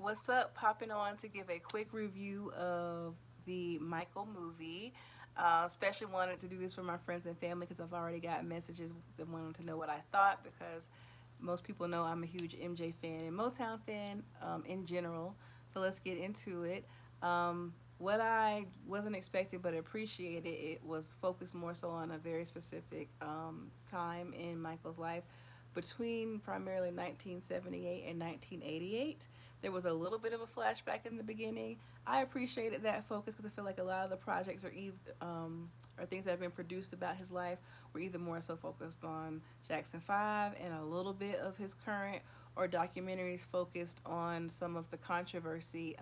What's up? Popping on to give a quick review of the Michael movie. Especially wanted to do this for my friends and family because I've already got messages that wanted to know what I thought because most people know I'm a huge MJ fan and Motown fan in general. So let's get into it. What I wasn't expecting but appreciated, it was focused more so on a very specific time in Michael's life between primarily 1978 and 1988. There was a little bit of a flashback in the beginning. I appreciated that focus because I feel like a lot of the projects or things that have been produced about his life were either more so focused on Jackson 5 and a little bit of his current, or documentaries focused on some of the controversy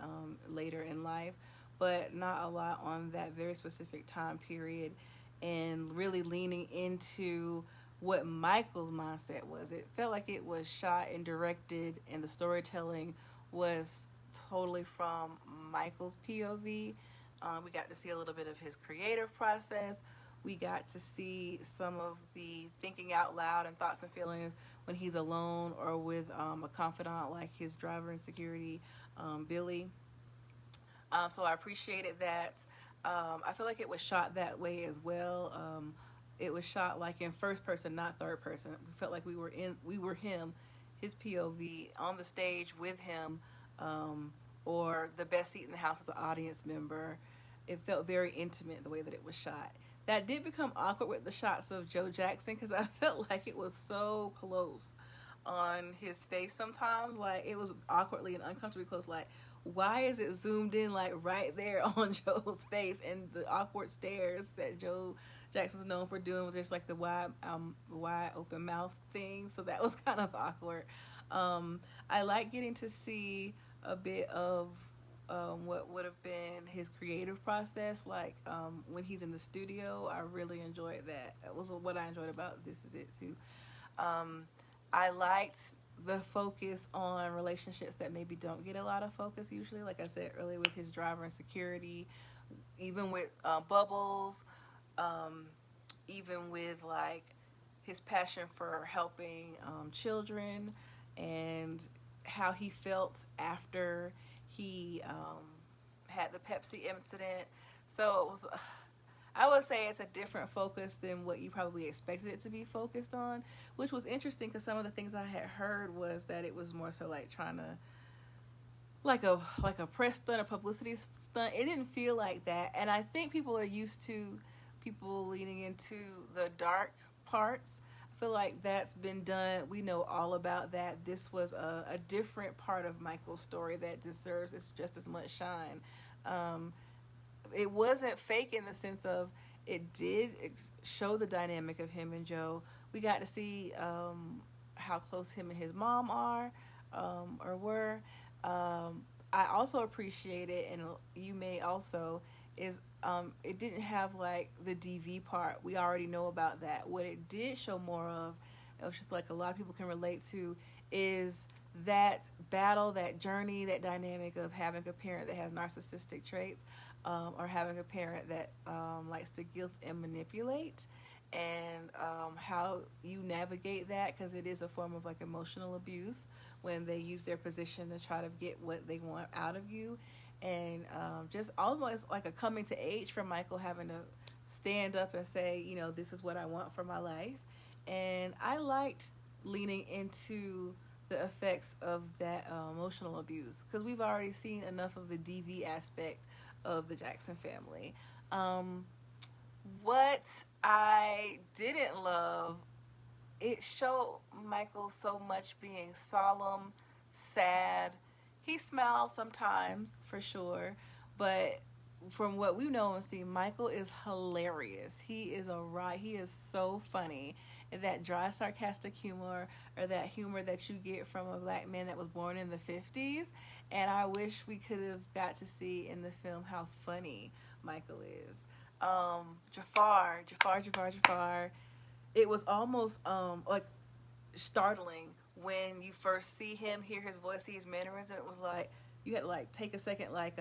later in life, but not a lot on that very specific time period and really leaning into what Michael's mindset was. It felt like it was shot and directed, and the storytelling was totally from Michael's POV. We got to see a little bit of his creative process. We got to see some of the thinking out loud and thoughts and feelings when he's alone or with a confidant like his driver in security, Billy. So I appreciated that. I feel like it was shot that way as well. It was shot like in first person, not third person. We felt like we were him, his POV on the stage with him, or the best seat in the house as an audience member. It felt very intimate the way that it was shot. That did become awkward with the shots of Joe Jackson because I felt like it was so close on his face sometimes. Like it was awkwardly and uncomfortably close. Like, why is it zoomed in like right there on Joe's face, and the awkward stares that Joe Jackson's known for doing with just like the wide open mouth thing. So that was kind of awkward. I like getting to see a bit of what would have been his creative process, like when he's in the studio. I really enjoyed that. That was what I enjoyed about This Is It too. I liked the focus on relationships that maybe don't get a lot of focus usually, like I said earlier, with his driver and security, even with Bubbles, even with like his passion for helping children, and how he felt after he had the Pepsi incident. So it was, I would say it's a different focus than what you probably expected it to be focused on, which was interesting because some of the things I had heard was that it was more so like trying to, like a press stunt, a publicity stunt. It didn't feel like that, and I think people are used to people leaning into the dark parts. I feel like that's been done. We know all about that. This was a different part of Michael's story that deserves just as much shine. It wasn't fake in the sense of it did show the dynamic of him and Joe. We got to see how close him and his mom are or were. I also appreciate it, and you may also, is it didn't have like the DV part. We already know about that. What it did show more of, which is like a lot of people can relate to, is that battle, that journey, that dynamic of having a parent that has narcissistic traits, or having a parent that likes to guilt and manipulate, and how you navigate that, because it is a form of like emotional abuse when they use their position to try to get what they want out of you. And just almost like a coming to age for Michael, having to stand up and say, you know, this is what I want for my life. And I liked leaning into the effects of that emotional abuse, because we've already seen enough of the DV aspect of the Jackson family. What I didn't love, it showed Michael so much being solemn, sad. He smiles sometimes, for sure, but from what we know and see, Michael is hilarious. He is so funny. And that dry, sarcastic humor, or that humor that you get from a black man that was born in the 50s. And I wish we could have got to see in the film how funny Michael is. Jaafar. It was almost like startling when you first see him, hear his voice, see his mannerism. It was like you had to like take a second, like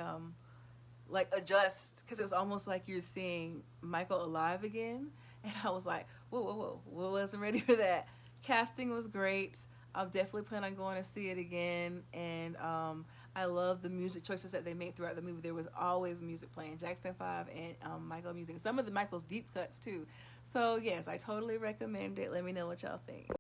adjust, because it was almost like you're seeing Michael alive again. And I was like, whoa, wasn't ready for that. Casting was great. I'm definitely planning on going to see it again. And I love the music choices that they made throughout the movie. There was always music playing, Jackson 5 and Michael music. Some of the Michael's deep cuts too. So yes, I totally recommend it. Let me know what y'all think.